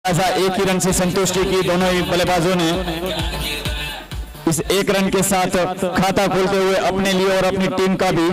एक ही रन से संतुष्टि की दोनों ही बल्लेबाजों ने। इस एक रन के साथ खाता खोलते हुए अपने लिए और अपनी टीम का भी।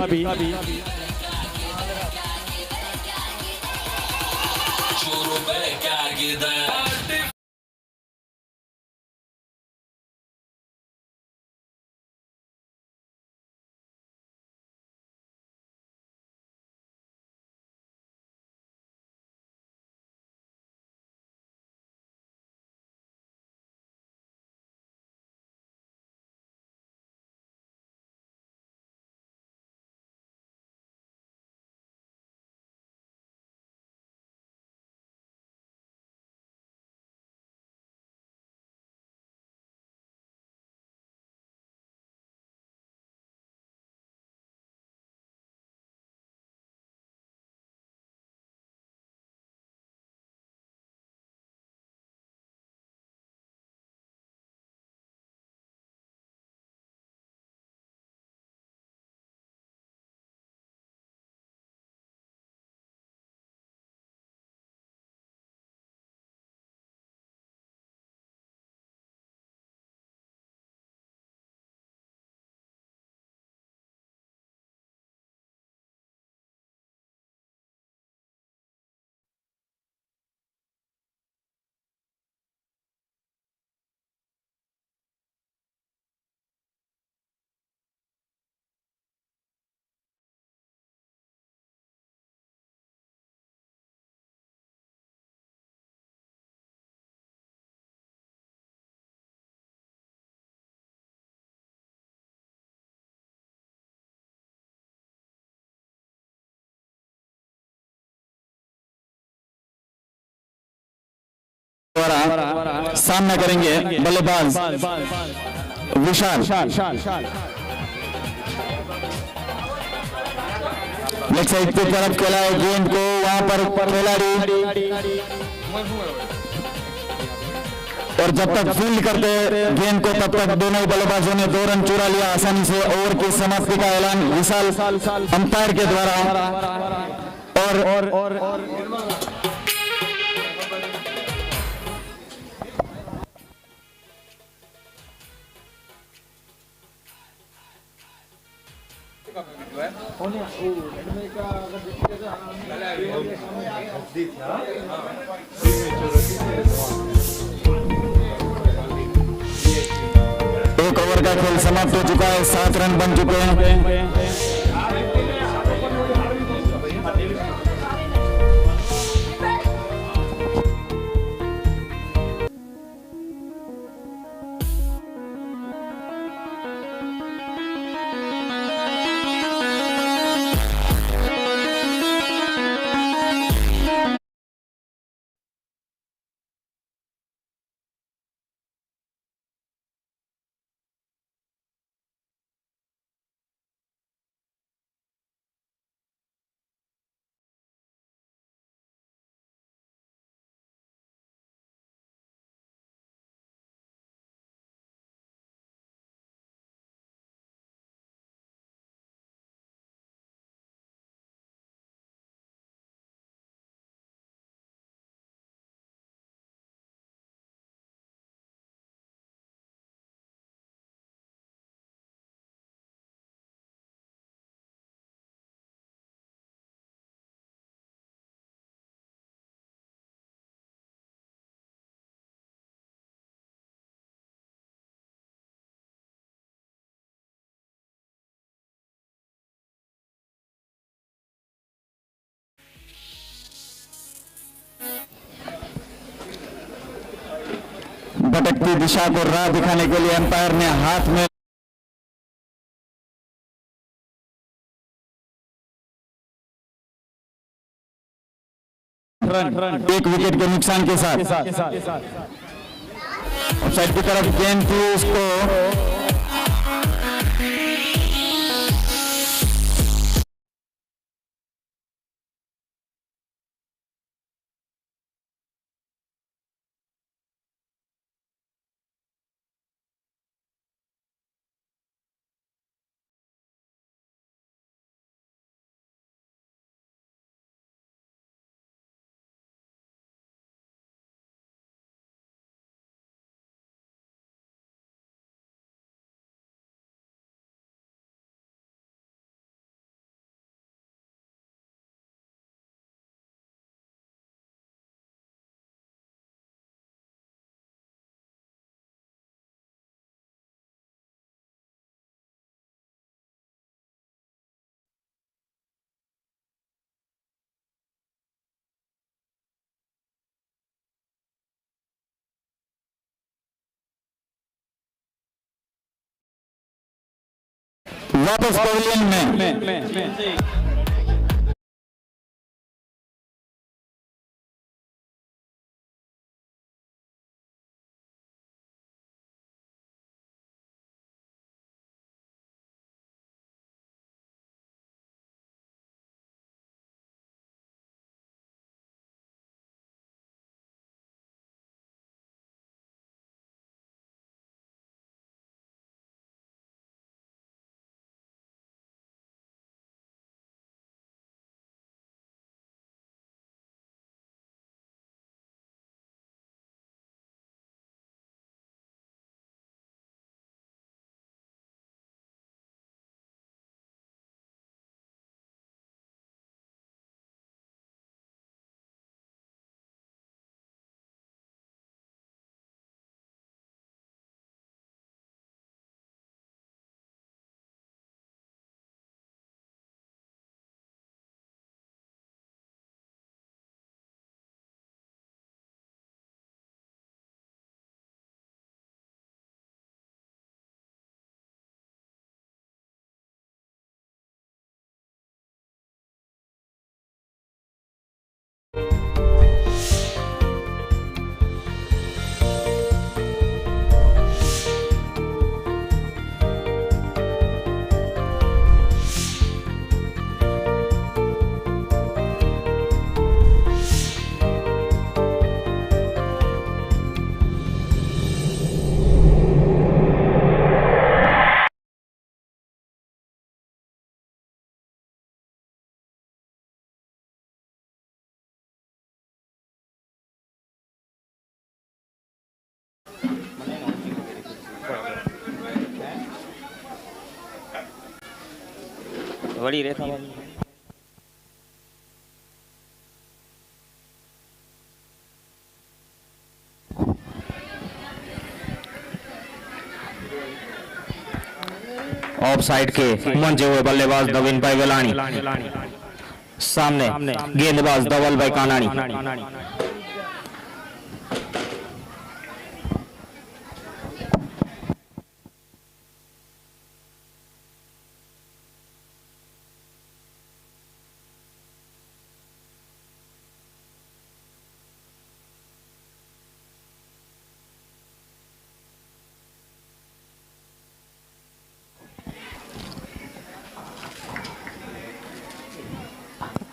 द्वारा सामना करेंगे बल्लेबाज विशाल। लेग साइड की तरफ खेला है गेंद को, वहां पर खिलाड़ी और जब तक फील्ड करते गेंद को तब तक दोनों बल्लेबाजों ने 2 रन चुरा लिया आसानी से। ओवर की समाप्ति का ऐलान विशाल अंपायर के द्वारा। और एक ओवर का खेल समाप्त हो चुका है, 7 रन बन चुके हैं। भटकती दिशा को राह दिखाने के लिए अंपायर ने हाथ में एक विकेट के नुकसान के साथ साइड की तरफ गेंद थी उसको वापस पवेलियन में। वड़ी रेखा ऑफ साइड के मंचे हुए बल्लेबाज नवीन भाई वेलानी, सामने गेंदबाज धवल भाई कानानी।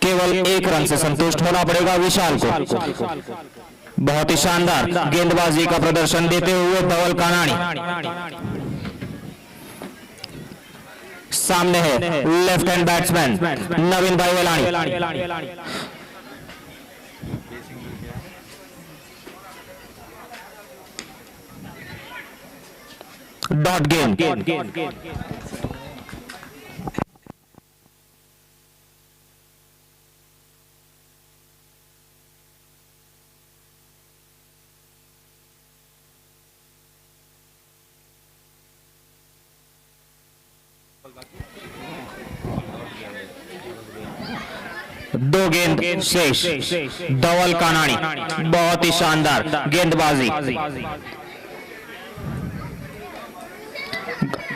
केवल एक रन से संतुष्ट होना पड़ेगा विशाल को। बहुत ही शानदार गेंदबाजी का प्रदर्शन देते हुए धवल कानानी। सामने है लेफ्ट हैंड बैट्समैन नवीन भाई वेलानी। डॉट गेंद। दो गेंद शेष। धवल कानानी बहुत ही शानदार गेंदबाजी।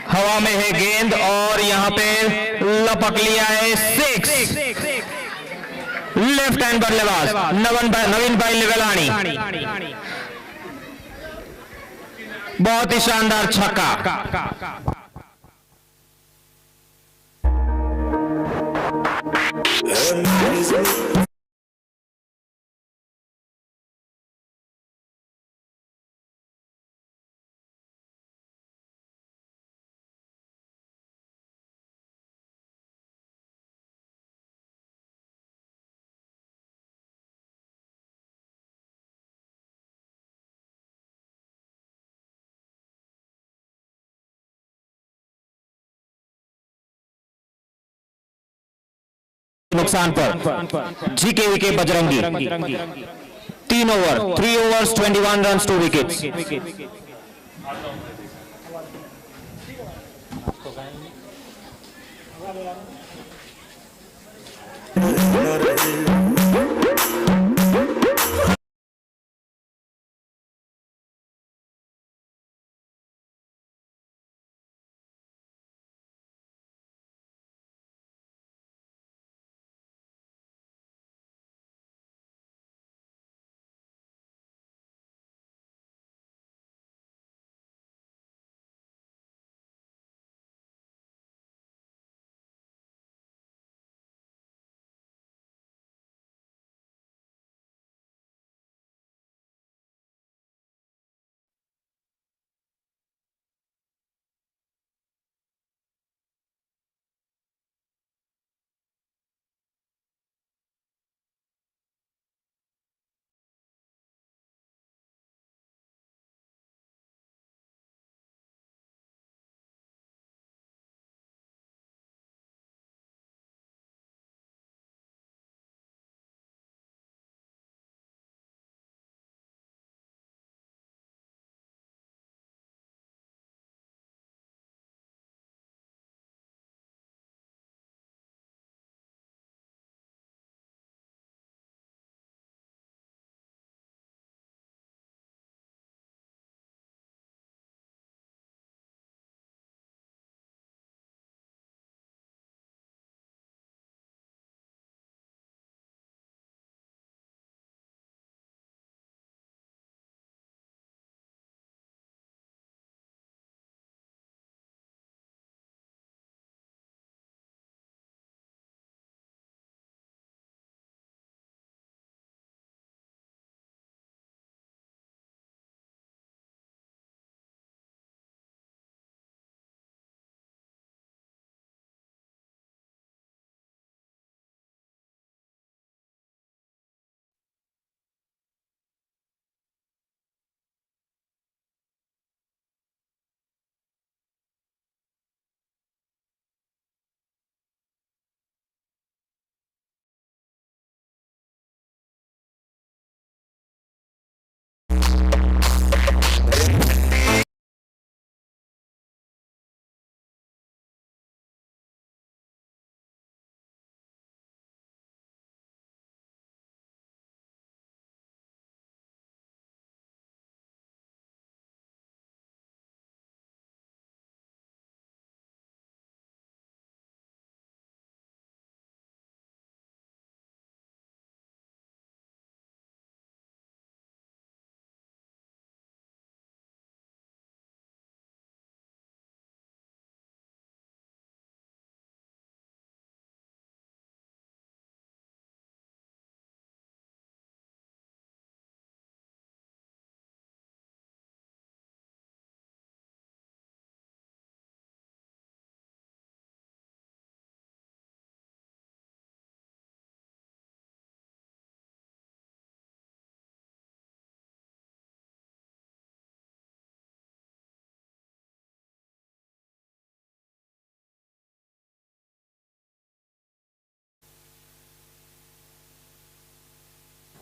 हवा में है गेंद और यहां पे लपक लिया है 6। लेफ्ट हैंड बल्लेबाज नवीन भाई वेलानी। बहुत ही शानदार छक्का। नुकसान पर जीके विके Bajrangi. 3 over 3 overs 21 runs 2 wickets।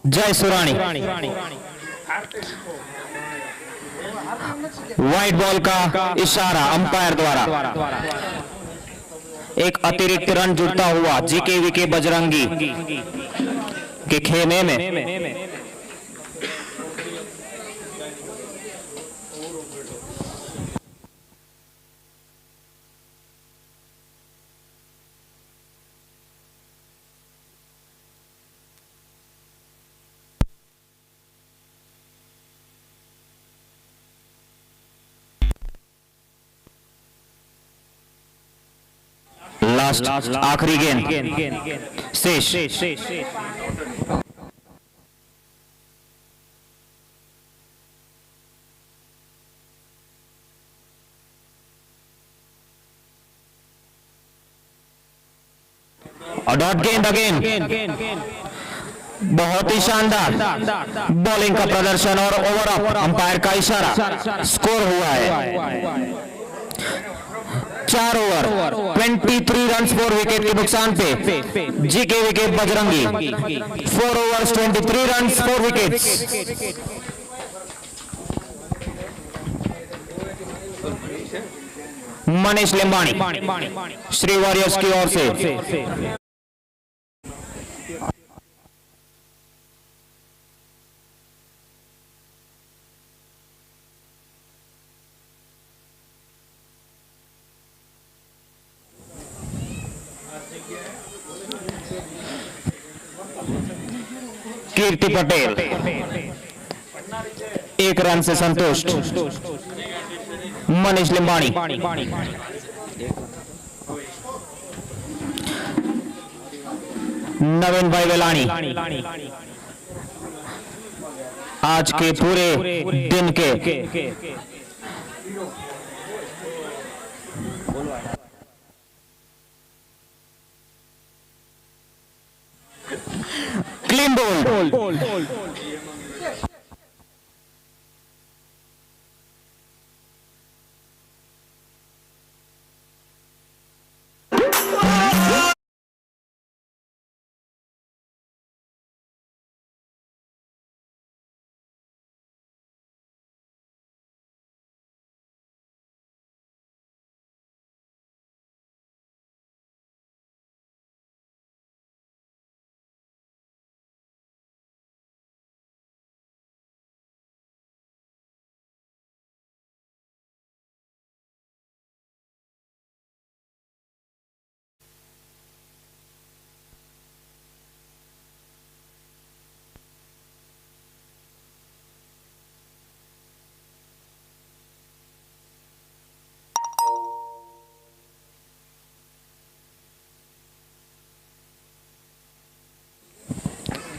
जय सुराणी। व्हाइट बॉल का इशारा अंपायर द्वारा। एक अतिरिक्त रन जुड़ता हुआ जीकेवी के बजरंगी के खेमे में। लास्ट आखिरी गेंद शेष। डॉट गेंद अगेन। बहुत ही शानदार बॉलिंग का प्रदर्शन और ओवर अंपायर का इशारा। स्कोर हुआ है 4 ओवर 23 रन 4 विकेट के नुकसान पे जीकेवी के Bajrangi 4 overs 23 run 4 wickets. Manish Limbani Shri warriors की ओर से। कीर्ति पटेल 1 रन से संतुष्ट। मनीष लिंबानी नवीन भाई वेलानी आज के पूरे दिन के क्लीन बोल्ड।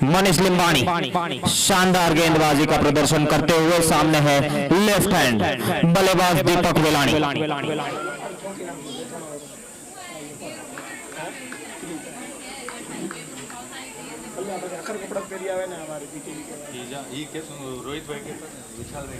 मनीष लिंबानी शानदार गेंदबाजी का प्रदर्शन करते हुए सामने है लेफ्ट हैंड बल्लेबाज दीपक वेलानी। रोहित भाई के विशाल भाई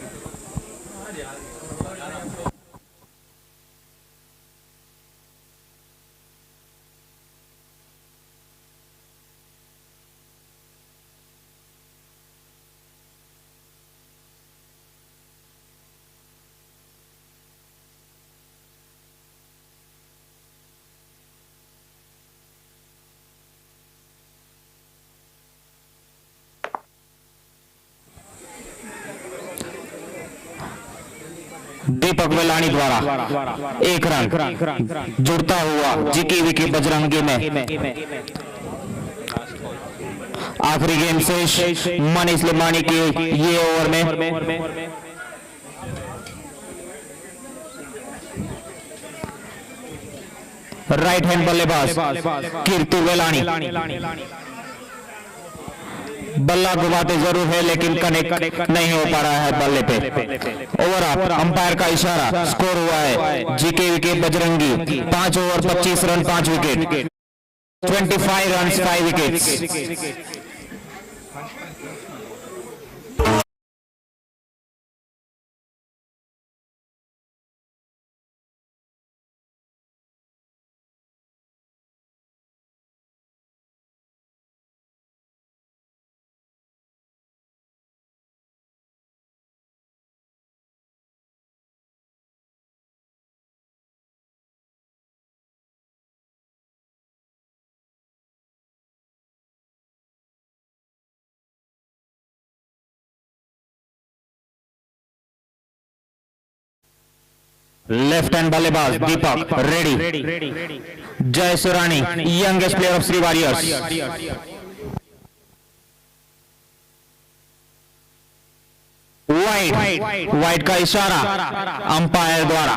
दीपक वेलानी द्वारा 1 रन जुड़ता हुआ जीकेवी के बजरंगी में। आखिरी गेंद शेष मनीष लिंबानी के ये ओवर में। राइट हैंड बल्लेबाज कीर्ति वेलानी बल्ला घुमाते जरूर है लेकिन कनेक्ट नहीं हो पा रहा है बल्ले पे। ओवर अप अंपायर का इशारा। स्कोर हुआ है जीकेवी के Bajrangi 5 over 25 run 5 wicket 25 run 5 wickets. Left hand बल्लेबाज Deepak Reddy. Jay Surani youngest player of Shri Warriors. Wide का इशारा अंपायर द्वारा।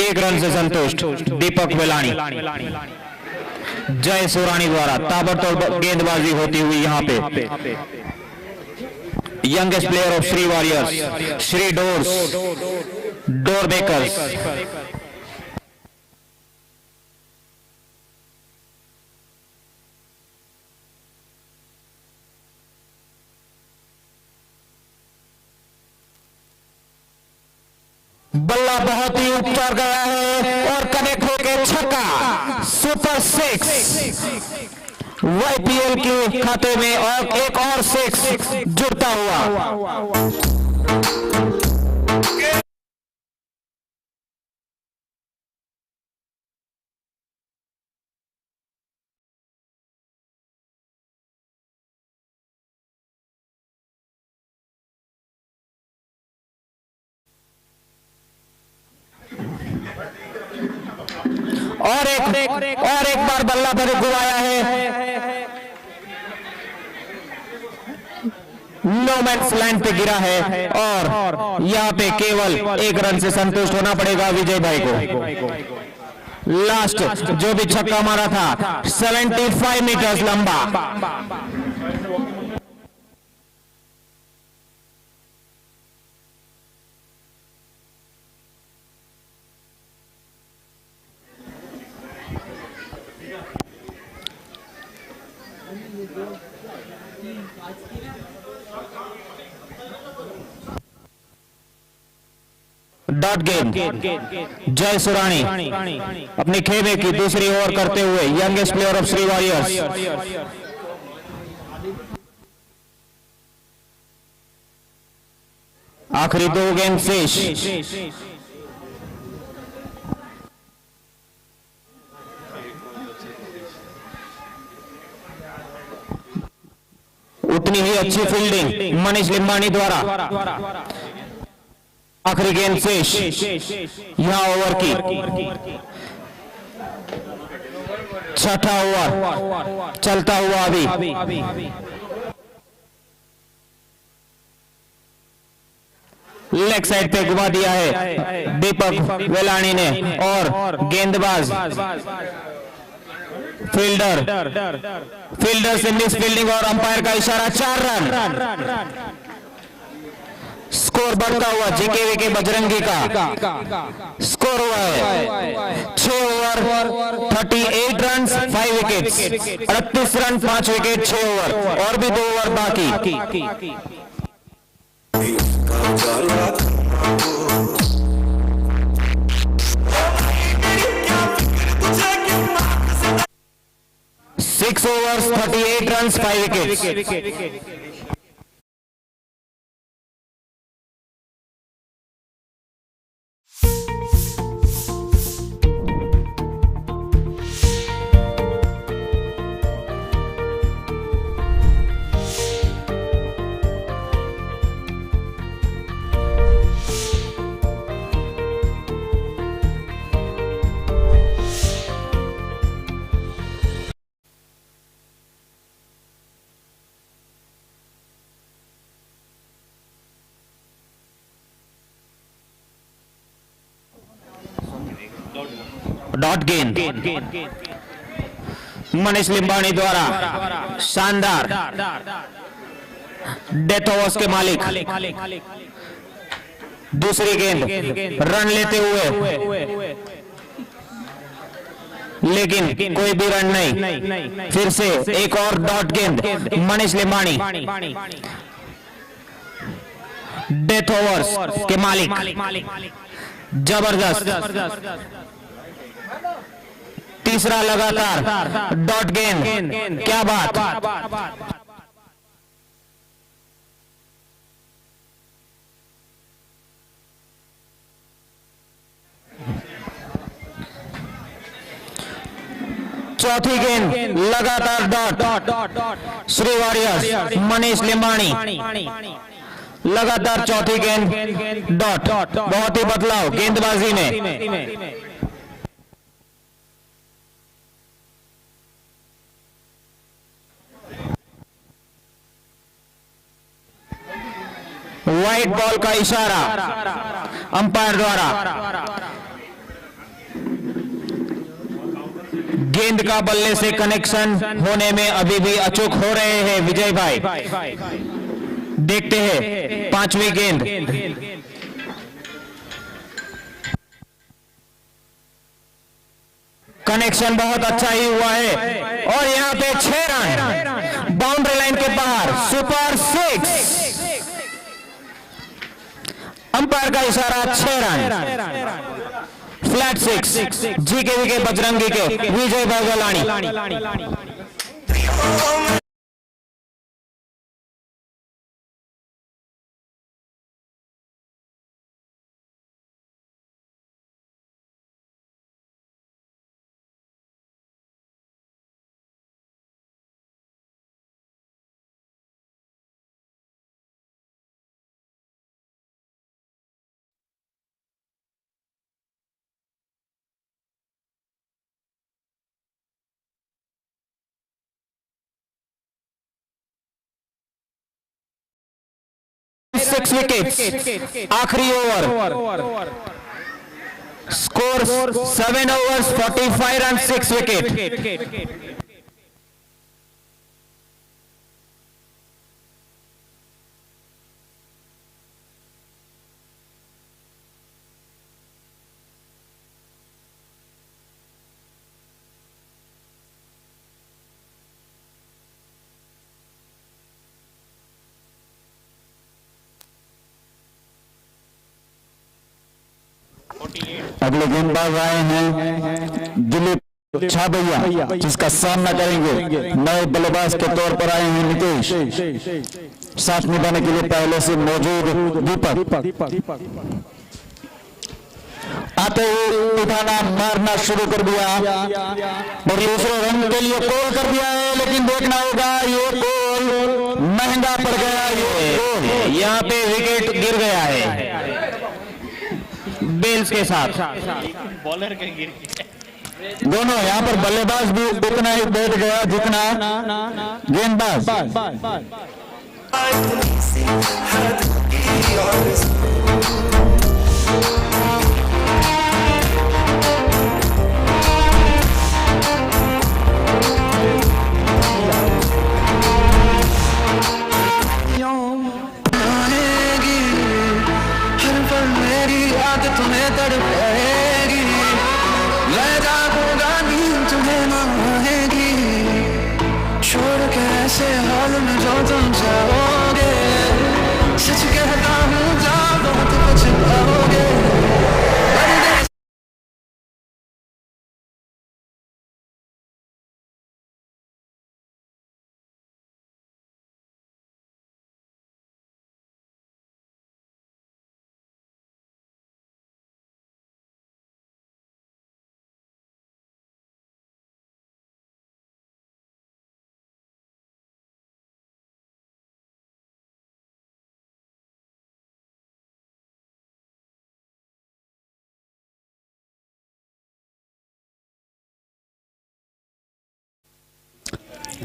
एक रन से संतुष्ट दीपक वेलानी। जय सुरानी द्वारा ताबड़तोड़ गेंदबाजी होती हुई यहां पे youngest player of Shri warriors श्री डोर बेकर्स। बल्ला बहुत ही ऊपर गया है और कनेक्ट होकर छक्का। सुपर 6 वाईपीएल के खाते में और एक और 6 जुड़ता हुआ। और एक बार बल्ला पर घुमाया है। नो मैंस लैंड पे गिरा है और यहाँ पे केवल एक रन से संतुष्ट होना पड़ेगा विजय भाई को। लास्ट जो भी छक्का मारा था 75 मीटर्स लंबा। डॉट गेंद जय सुरानी अपने खेमे की दूसरी ओवर करते हुए youngest player of Shri warriors. आखिरी 2 गेंद शेष। उतनी ही अच्छी फील्डिंग मनीष लिंबानी द्वारा। आखिरी गेंद शेष यहां ओवर की। छठा ओवर चलता हुआ अभी। लेग साइड पे घुमा दिया है दीपक वेलानी ने और गेंदबाज फील्डर से मिस फील्डिंग और अंपायर का इशारा। 4 रन। स्कोर बढ़ता हुआ जीके विके बजरंगी का स्कोर हुआ है 6 over 38 run 5 wickets. 38 run 5 wicket 6 over और भी 2 ओवर बाकी। 6 overs 38 runs 5 wickets। डॉट गेंद मनीष लिंबानी द्वारा शानदार डेथ ओवर्स के मालिक। दूसरी गेंद रन लेते हुए लेकिन कोई भी रन नहीं। फिर से एक और डॉट गेंद मनीष लिंबानी डेथ ओवर्स के मालिक। जबरदस्त तीसरा लगातार डॉट गेंद। क्या बात। चौथी गेंद लगातार डॉट श्री वॉरियर्स मनीष लिंबाणी। लगातार चौथी गेंद डॉट। बहुत ही बदलाव गेंदबाजी में। व्हाइट बॉल का इशारा अंपायर द्वारा। गेंद का बल्ले से कनेक्शन होने में अभी भी अचूक हो रहे हैं विजय भाई। देखते हैं पांचवी गेंद। कनेक्शन बहुत अच्छा ही हुआ है और यहाँ पे 6 रन बाउंड्री लाइन के बाहर। सुपर 6। अंपायर का इशारा 6 रन। फ्लैट 6 जी के विकेट बजरंगी के विजय भाई गलानी। सिक्स विकेट आखिरी over. Score 7 overs 45 run 6 wicket. अगले गेंदबाज आए हैं दिलीप छाबैया, जिसका सामना करेंगे नए बल्लेबाज के तौर पर आए हैं नितेश। साथ निभाने के लिए पहले से मौजूद दीपक। आते हुए उठाना मारना शुरू कर दिया और दूसरे रन के लिए कॉल कर दिया है, लेकिन देखना होगा ये कॉल महंगा पड़ गया। ये यहाँ पे विकेट गिर गया है बेल्स के साथ। बॉलर के गिर गया। दोनों यहाँ पर बल्लेबाज भी उतना ही बैठ गया जितना गेंदबाज।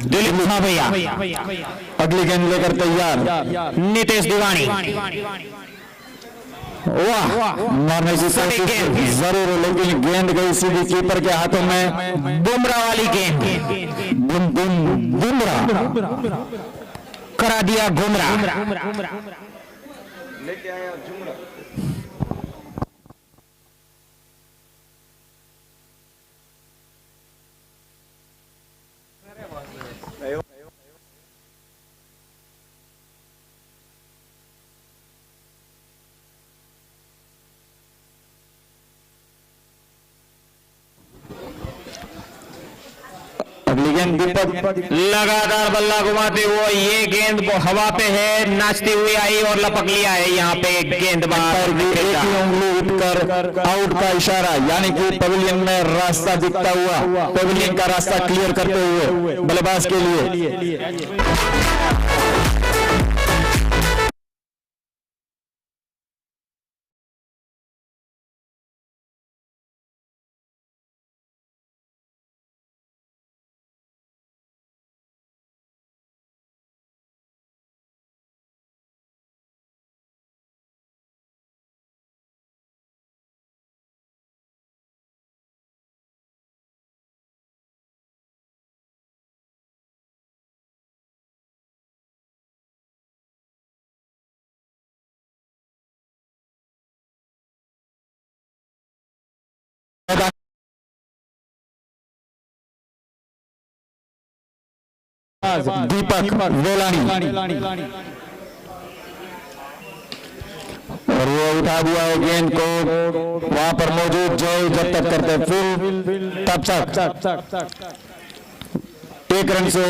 दिलीप छाबैया अगली गेंद लेकर तैयार नितेश दीवानी। वाह, मारने की कोशिश जरूर, लेकिन गेंद गई सीधी कीपर के हाथों में। बुमराह वाली गेंद बुमराह करा दिया घुमरा। अगली आखिरी गेंद दीपक। लगातार बल्ला घुमाते हुए ये गेंद हवा पे है, नाचती हुई आई और लपक लिया है यहाँ पे गेंदबाज। पर भी एक ही उंगली उठकर आउट का इशारा, यानी कि पवेलियन में रास्ता दिखता हुआ, पवेलियन का रास्ता क्लियर करते हुए बल्लेबाज के लिए। दीपक वेलानी और वो उठा दिया है गेंद को, वहां पर मौजूद जय जब तक करते फुल तब तक एक रन से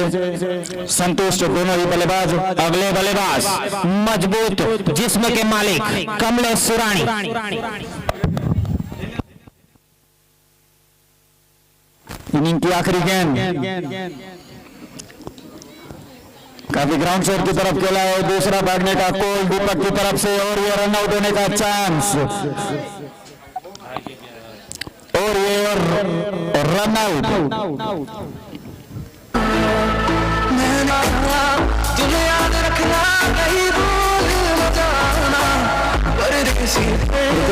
संतुष्ट दोनों ही बल्लेबाज। अगले बल्लेबाज मजबूत जिस्म के मालिक कमलेश सुरानी। इनिंग की आखिरी गेंद काफी ग्राउंड शॉट की तरफ खेला है, दूसरा भागने का कॉल दीपक की तरफ से और ये रन आउट होने का चांस और ये रन आउट।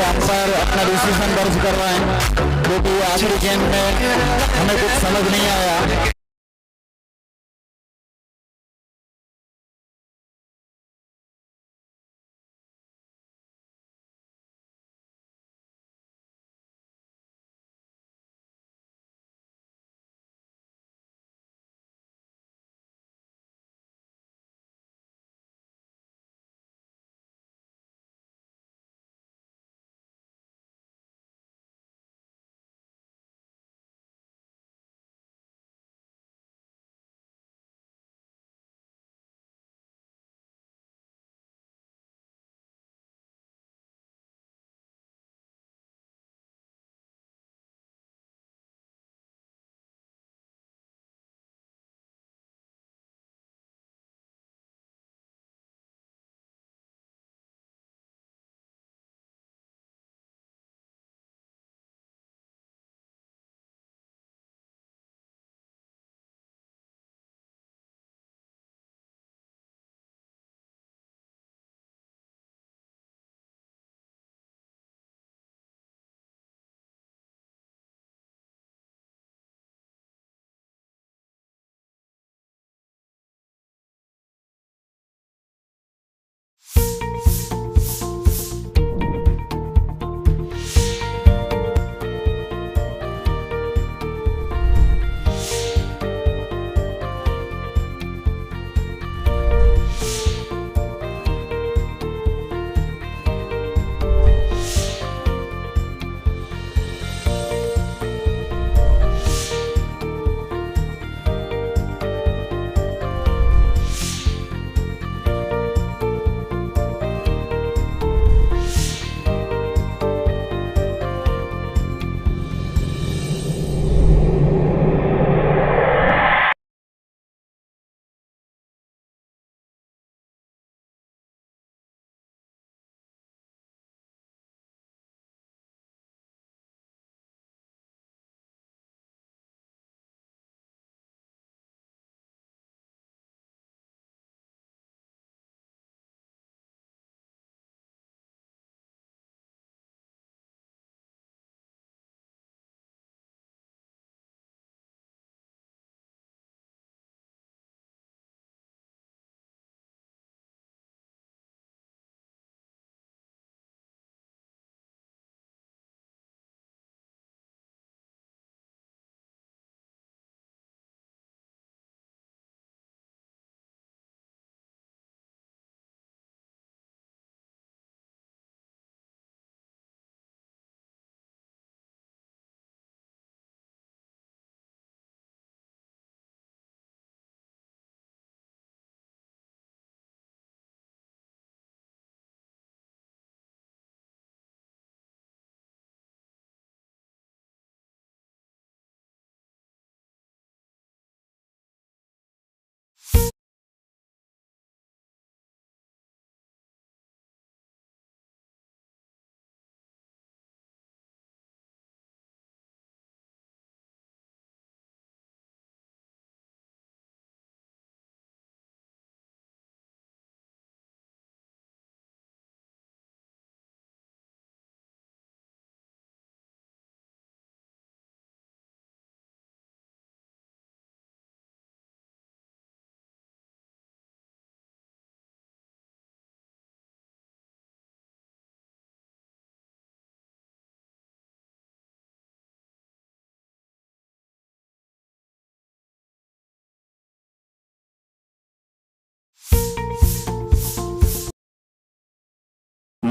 अंपायर अपना डिसीजन दर्ज कर रहे हैं, क्योंकि आखिरी गेंद में हमें कुछ समझ नहीं आया।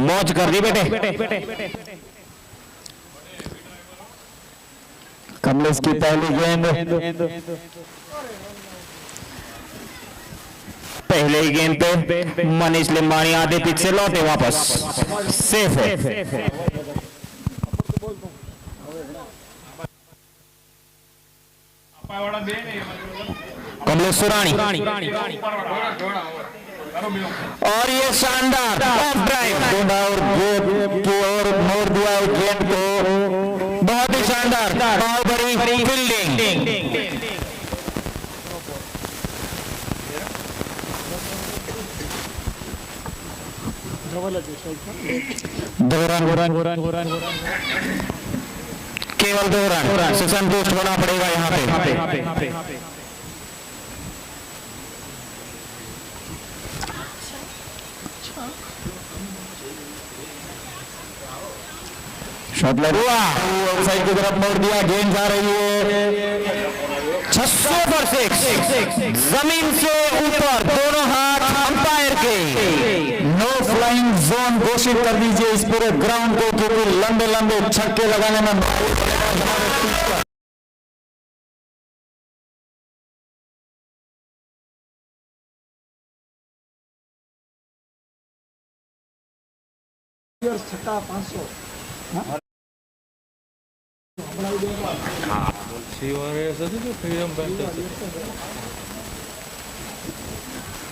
मौज कर दी बेटे। कमलेश की पहली गेंद, पहले ही गेंद पे मनीष लिंबाणी आधे पिच से लौटे वापस, सेफ है। कमलेश सुरानी और ये शानदार ऑफ ड्राइव और गेंद की ओर मोड़ दिया है गेंद को। बहुत ही शानदार, बहुत बड़ी फील्डिंग। केवल 2 रन से संतुष्ट होना पड़ेगा यहाँ पे। शॉट लगा, ऑफसाइड की तरफ मोड़ दिया, गेंद जा रही है 600 पर 6, जमीन से ऊपर, दोनों हाथ अंपायर के। नो फ्लाइंग जोन घोषित कर दीजिए इस पूरे ग्राउंड को, क्योंकि लंबे लंबे छक्के लगाने में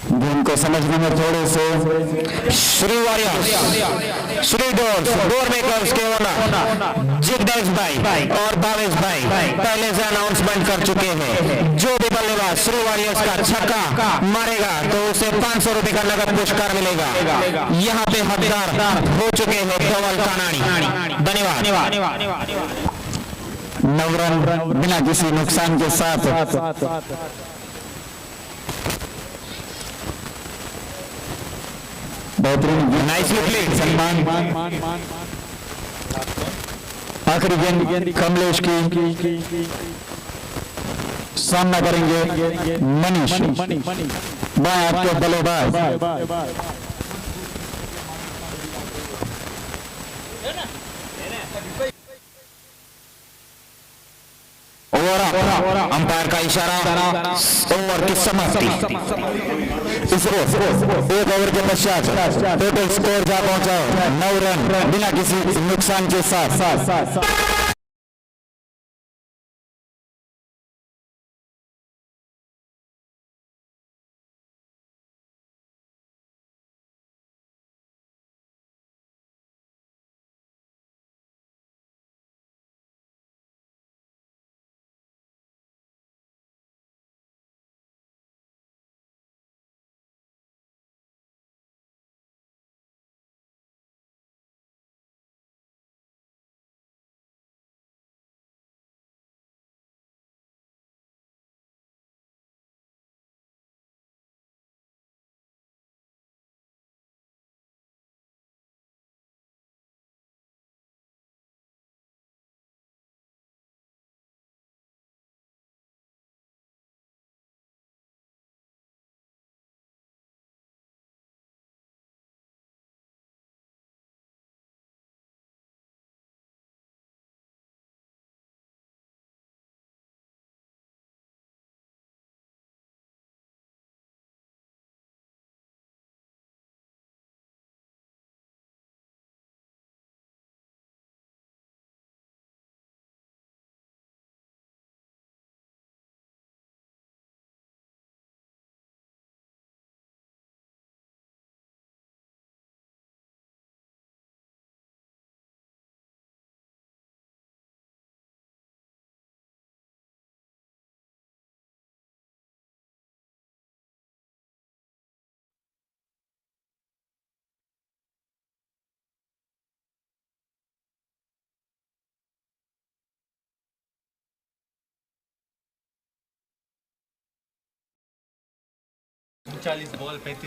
गेंद को समझने में थोड़े से श्री वॉरियर्स, श्री डोर मेकर्स के ओनर जिग्नेश भाई और भावेश भाई पहले से अनाउंसमेंट कर चुके हैं। जो भी बल्लेबाज श्री वॉरियर्स का छक्का मारेगा तो उसे 500 रुपए का नगद पुरस्कार मिलेगा। यहाँ पे हकदार हो चुके हैं धवल कानानी। धन्यवाद। 9 रन बिना किसी नुकसान के साथ। बेहतरीन, नाइसली प्लेड। सम्मान। आखिरी गेंद कमलेश की, सामना करेंगे मनीष, बाएं हाथ के बल्लेबाज। अंपायर का इशारा, ओवर की समाप्ति। इस एक ओवर के पश्चात टोटल स्कोर जा पहुंचा 9 रन बिना किसी नुकसान के साथ।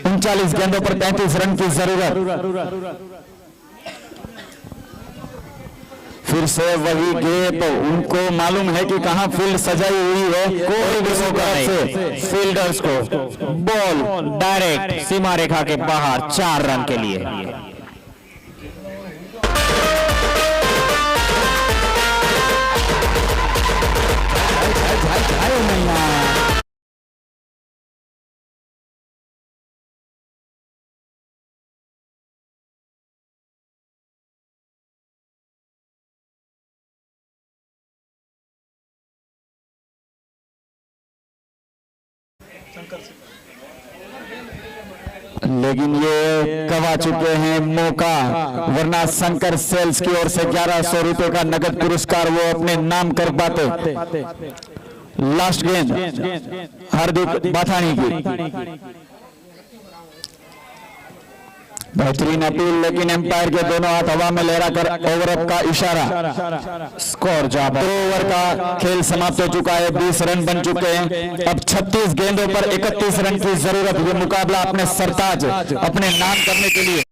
उनचालीस गेंदों पर 35 रन की जरूरत। फिर से वही गेप, उनको मालूम है कि कहां फील्ड सजाई हुई है। कोई भी से फील्डर्स को बॉल डायरेक्ट सीमा रेखा के बाहर 4 रन के लिए। लेकिन ये गवा चुके हैं मौका, वरना शंकर सेल्स की ओर से 1100 रुपए का नगद पुरस्कार वो अपने नाम कर पाते। लास्ट गेंद हार्दिक बाथानी की, बेहतरीन अपील, लेकिन एम्पायर के दोनों हाथ हवा में लहराकर ओवरअप का इशारा। स्कोर जब 2 ओवर का खेल समाप्त हो चुका है, 20 रन बन चुके हैं। अब 36 गेंदों पर 31 रन की जरूरत। ये मुकाबला अपने सरताज अपने नाम करने के लिए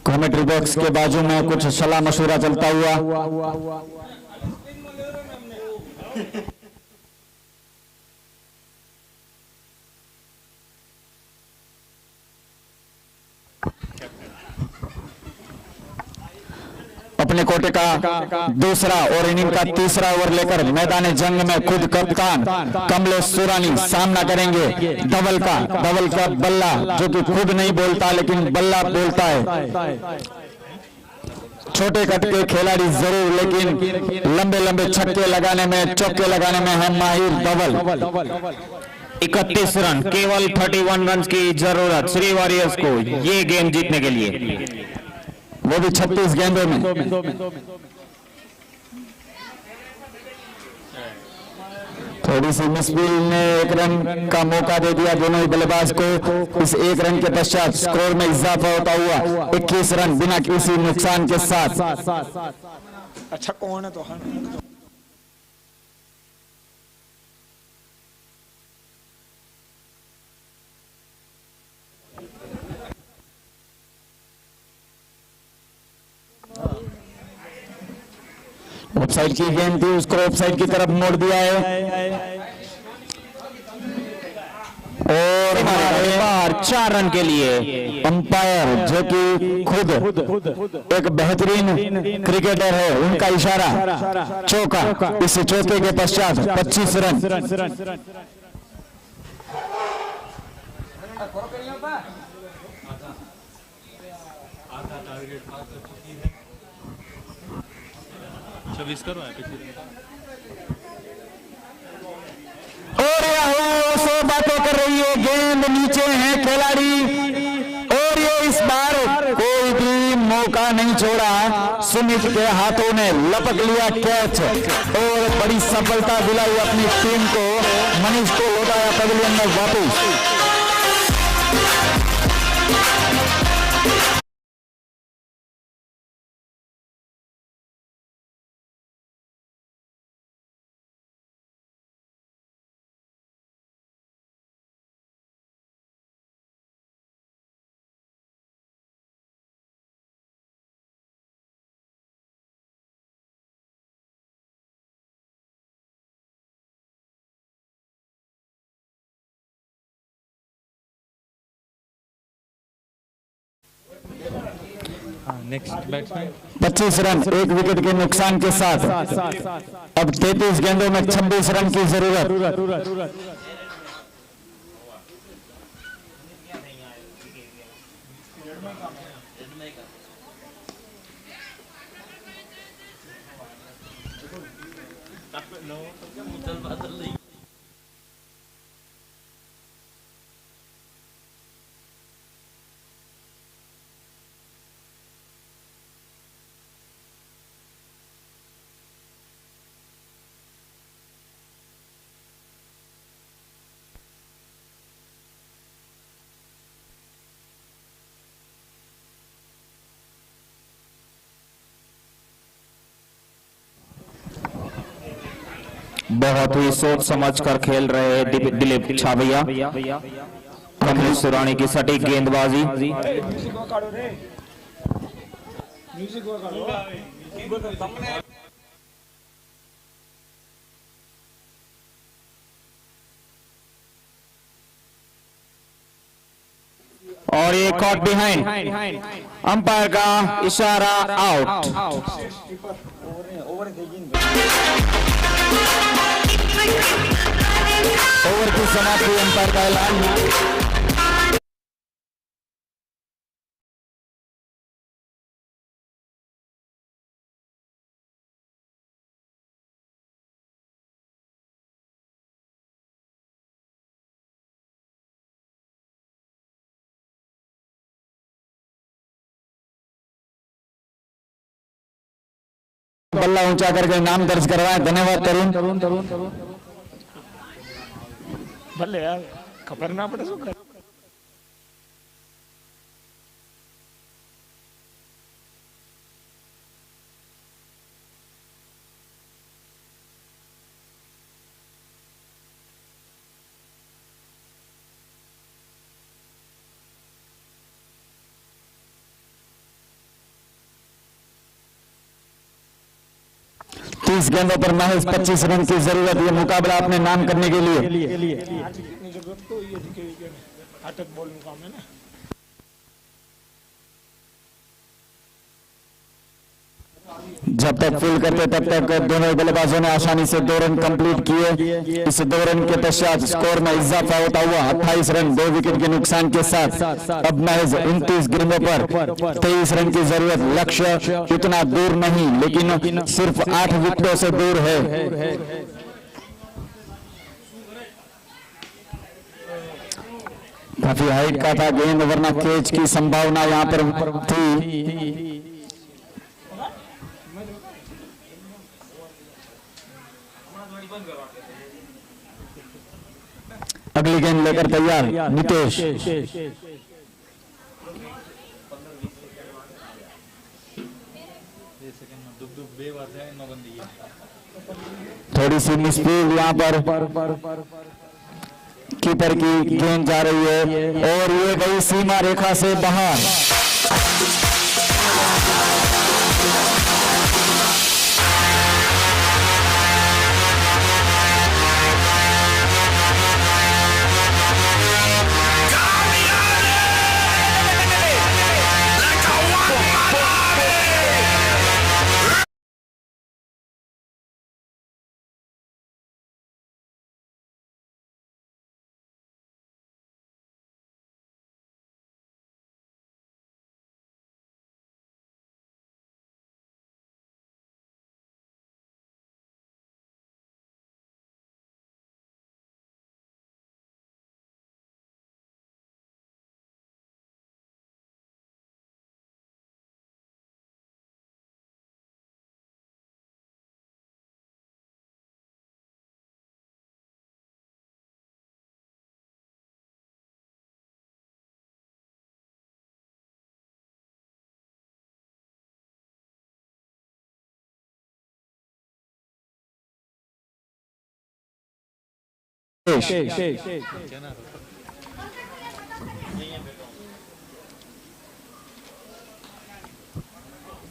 कमेंट्री बॉक्स के बाजू में कुछ सलाह मशूरा चलता हुआ। अपने कोटे का दूसरा और इनिंग का तीसरा ओवर लेकर मैदान जंग में खुद कप्तान कमलेश सुरानी सामना करेंगे धवल का बल्ला, जो कि खुद नहीं बोलता लेकिन बल्ला बोलता है। छोटे कट के खिलाड़ी जरूर, लेकिन लंबे लंबे छक्के लगाने में, चौके लगाने में है माहिर धवल। 31 रन, केवल 31 रन की जरूरत श्री वॉरियर्स को ये गेम जीतने के लिए, वो भी 36 गेंदों में। थोड़ी सी मिसफील ने 1 रन का मौका दे दिया दोनों ही बल्लेबाज को। इस 1 रन के पश्चात स्कोर में इजाफा होता हुआ 21 रन बिना किसी नुकसान के साथ। अच्छा कौन है तो ऑफसाइड की गेंद थी, उसको ऑफसाइड की तरफ मोड़ दिया है और बार 4 रन के लिए अंपायर, जो कि खुद एक बेहतरीन क्रिकेटर है, उनका इशारा चौका। इस चौके के पश्चात 25 रन। और याहू 100 बातें कर रही है, गेंद नीचे है खिलाड़ी, और ये इस बार कोई भी मौका नहीं छोड़ा। सुमित के हाथों ने लपक लिया कैच और बड़ी सफलता दिलाई अपनी टीम को। मनीष को लौटाया पवेलियन में वापस। नेक्स्ट बैट्समैन 25 रन 1 विकेट के नुकसान के साथ। अब 33 गेंदों में 26 रन की जरूरत। बहुत ही सोच समझ कर खेल रहे हैं दिलीप छावैया। कमलेश सुरानी की सटीक गेंदबाजी। और ये कॉट बिहाइंड, अंपायर का इशारा आउट। ओवर की समाप्ति, अंपायर का ऐलान। बल्ला ऊंचा करके नाम दर्ज करवाएं। धन्यवाद तरुण। भले यार खबर ना पड़े सो तीस गेंदों पर महज 25 रन की जरूरत। ये मुकाबला अपने नाम करने के लिए जरूरत तो ये थी कि अटक बॉल मुकाम है ना। जब तक फील्ड करते तब तक दोनों बल्लेबाजों ने आसानी से 2 रन कंप्लीट किए। इस 2 रन के पश्चात स्कोर में इजाफा होता हुआ 28 रन 2 विकेट के नुकसान के साथ अब महज 29 गेंदों पर 23 रन की जरूरत। लक्ष्य इतना दूर नहीं लेकिन सिर्फ 8 विकेटों से दूर है। काफी हाइट का था गेंद वरना कैच की संभावना यहाँ पर थी। अगली गेंद लेकर तैयार नितेश। थोड़ी सी मिसफील्ड यहाँ पर कीपर की गेंद जा रही है और ये गई सीमा रेखा से बाहर।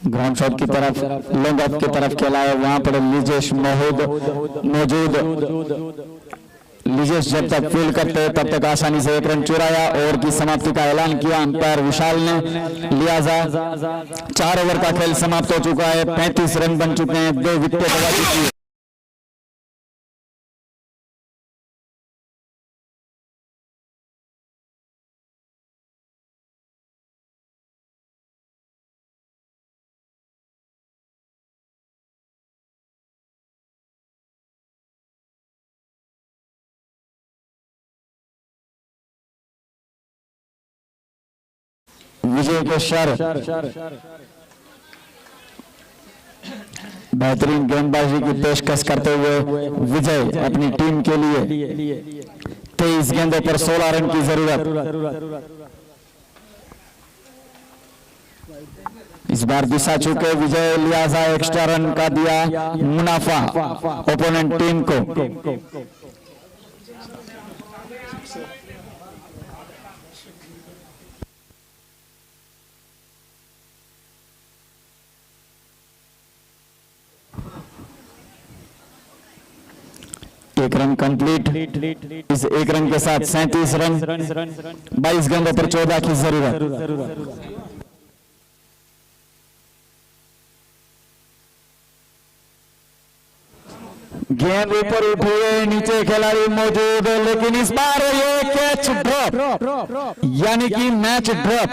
ग्राउंड शॉट की तरफ लॉन्ग ऑफ की तरफ खेला है। वहां पर लिजेश मौजूद। लिजेश जब तक फील्ड करते तब तक आसानी से 1 रन चुराया। ओवर की समाप्ति का ऐलान किया अंपायर विशाल ने। लिहाजा 4 ओवर का खेल समाप्त हो चुका है। 35 रन बन चुके हैं। 2 विकेटें दबा चुकी है। विजय के शर बेहतरीन गेंदबाजी की पेशकश करते हुए विजय अपनी टीम के लिए 23 गेंदों पर 16 रन की जरूरत। इस बार दिशा चुके विजय। लिहाजा एक्स्ट्रा रन का दिया मुनाफा ओपोनेंट टीम को। एक रन कंप्लीट। इस 1 रन के साथ 37 रन 22 गेंदों पर 14 की जरूरत। गेंद ऊपर उठी है, नीचे खिलाड़ी मौजूद है लेकिन इस बार ये कैच ड्रॉप यानी कि मैच ड्रॉप।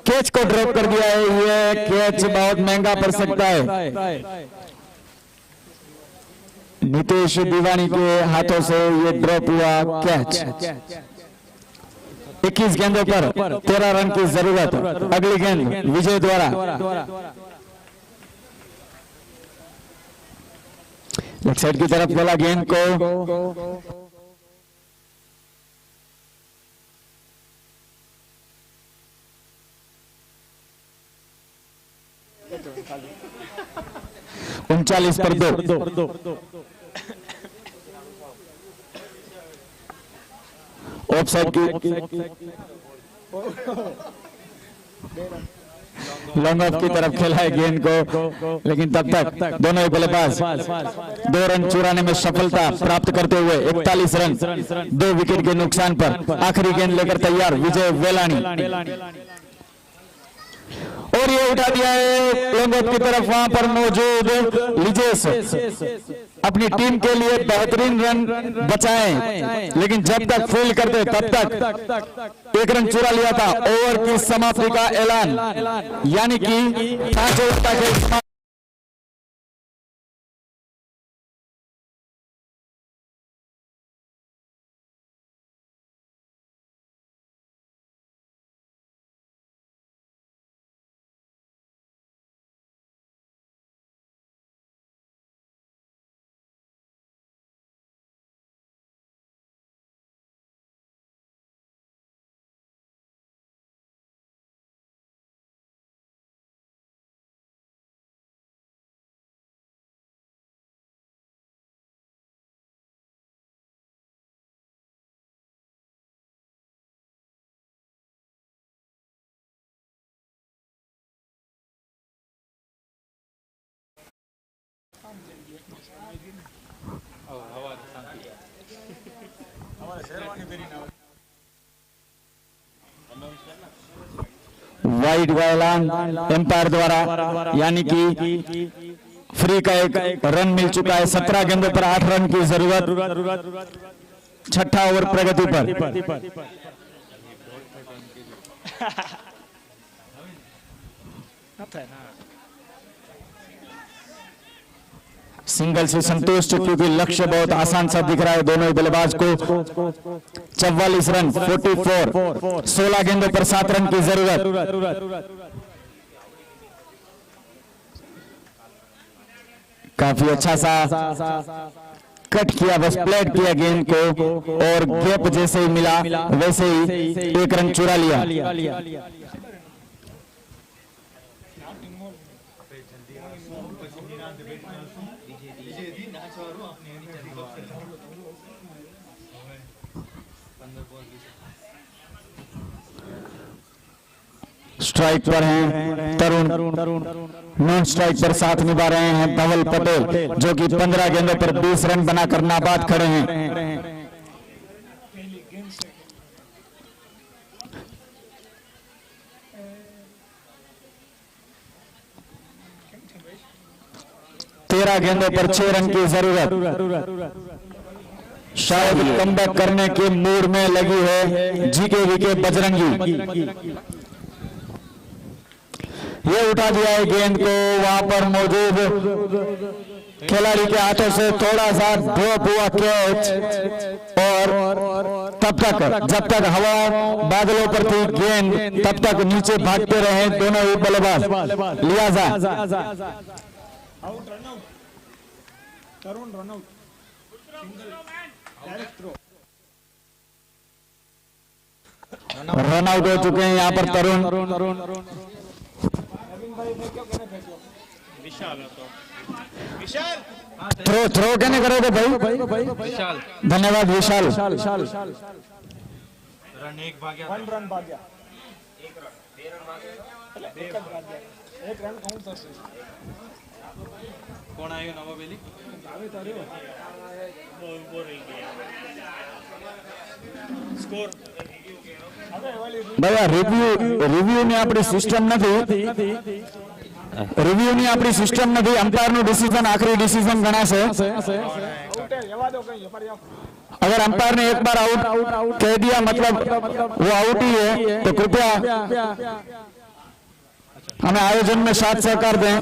कैच को ड्रॉप कर दिया है। ये कैच बहुत महंगा पड़ सकता है। नितेश दीवानी के हाथों से ये ड्रॉप हुआ कैच। 21 गेंदों पर 13 रन की जरूरत। अगली गेंद विजय द्वारा। लेग साइड की तरफ बोला गेंद को, उनचालीस पर 2। ऑफ साइड की लॉन्ग ऑफ की तरफ खेला है गेंद को, लेकिन तब तक दोनों ही बल्लेबाज 2 रन चुराने में सफलता प्राप्त करते हुए 41 रन 2 विकेट के नुकसान पर आखिरी गेंद लेकर तैयार विजय वेलानी। और ये उठा दिया है लॉन्ग ऑफ की तरफ, वहां पर मौजूद लिजेश अपनी टीम के लिए बेहतरीन रन बचाएं, लेकिन जब तक फील्ड करते तब तक 1 रन चुरा लिया था। ओवर की समाप्ति का ऐलान, यानी कि 5 ओवर का खेल वाइड का ऐलान एम्पायर द्वारा, यानी कि फ्री का एक रन मिल चुका है। 17 गेंदों पर 8 रन की जरूरत, 6ठा ओवर प्रगति पर। सिंगल से संतुष्ट, क्योंकि लक्ष्य बहुत आसान सा दिख रहा है दोनों ही बल्लेबाज को। 44 रन 44, 16 गेंदों पर 7 रन की जरूरत। काफी अच्छा सा कट किया, बस प्लेट किया गेंद को, और गैप जैसे ही मिला वैसे ही 1 रन चुरा लिया। स्ट्राइक पर हैं तरुण, नॉन स्ट्राइक पर साथ निभा रहे हैं धवल पटेल, जो कि 15 गेंदों पर 20 रन बनाकर नाबाद खड़े हैं। तेरह गेंदों पर 6 रन की जरूरत। शायद कमबैक करने के मूड में लगी है जीके वीके बजरंगी। ये उठा दिया है गेंद को, वहां पर मौजूद खिलाड़ी के हाथों से थोड़ा सा ड्रॉप हुआ कैच, और तब तक जब तक हवा बादलों पर थी गेंद, तब तक नीचे भागते रहे दोनों ही बल्लेबाज। लिहाजा रन आउट हो चुके हैं यहाँ पर तरुण। थ्रो कहने करोगे भाई? धन्यवाद विशाल। रन एक भाग गया, 1 रन भाग गया, 1 रन काउंट થશે। કોણ આવ્યો નવો બેલી? સ્કોર भैया रिव्यू ની આપણી સિસ્ટમ નથી, रिव्यू ની આપણી સિસ્टम નથી। अंपायर નું डिसीजन आखिरी डिसीजन गणाશે। अगर अंपायर ने एक बार आउट कह दिया मतलब वो आउट ही है, तो कृपया हमें आयोजन में साथ सहकार दें।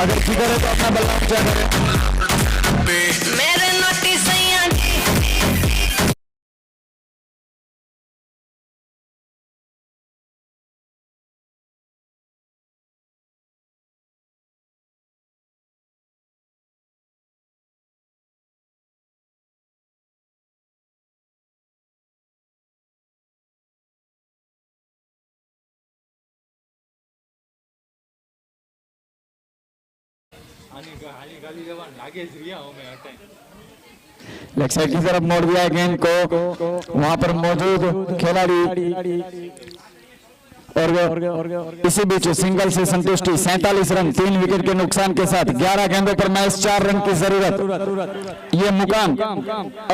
अगर किधर है तो अपना बल्ला ऊंचा करें। मेरे नोटी सैया जी हाली गाली जवान लागे ज रिया हूं मैं हटाई लेग साइड की तरफ मोड़ दिया है गेंद को, वहां पर मौजूद खिलाड़ी और इसी बीच सिंगल से संतुष्टि 47 रन 3 विकेट के नुकसान के साथ 11 गेंदों पर मैच 4 रन की जरूरत। ये मुकाम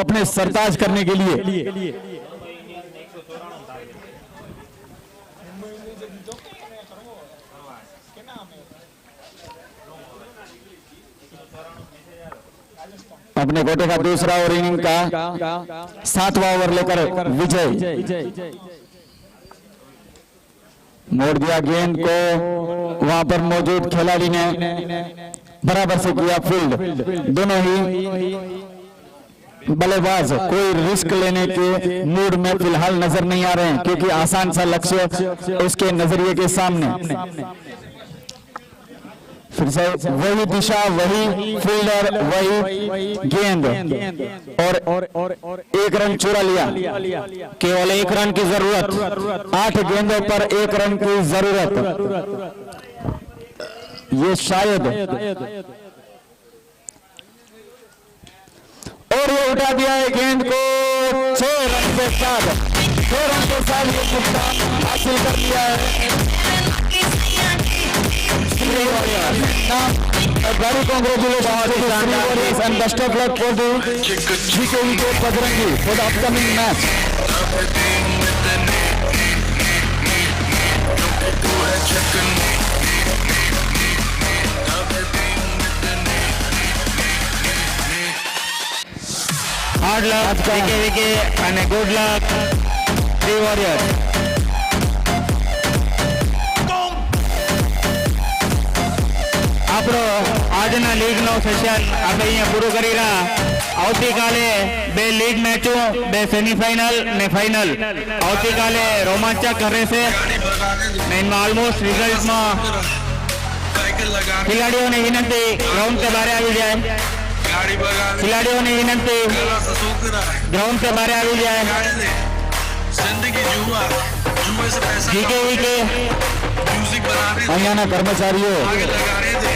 अपने सरताज करने के लिए अपने कोटे का दूसरा और इनिंग का 7वां ओवर लेकर विजय मोड़ दिया गेंद को, वहां पर मौजूद खिलाड़ी ने बराबर से किया फील्ड। दोनों ही बल्लेबाज कोई रिस्क लेने के मूड में फिलहाल नजर नहीं आ रहे हैं, क्योंकि आसान सा लक्ष्य उसके नजरिए के सामने। फिर से वही दिशा, वही फील्डर, वही गेंद और 1 रन चुरा लिया। केवल 1 रन की जरूरत। 8 गेंदों पर 1 रन की जरूरत। ये शायद और ये उठा दिया है गेंद को 6 रन के साथ। 6 रन के साथ ये नुकसान हासिल कर लिया है। Very congratulations and best of luck for the GKVK Bajrangi for the upcoming match. Hard luck, GKVK, and good luck, Three Warriors. આપણો આજના લીગનો સેશન આપણે અહીંયા પૂરું કરી રહ્યા. આવતીકાલે 2 લીગ મેચો, 2 સેમીફાઇનલ ને ફાઇનલ આવતીકાલે રોમાંચક રહેશે. ને એમાં ઓલમોસ્ટ રિઝલ્ટમાં ખિલાડીઓને વિનંતી ગ્રાઉન્ડ से બહાર આવી જાય. खिलाड़ियों ने विनंती ग्राउंड से बाहर आ जाए. અહીંયાના કર્મચારીઓ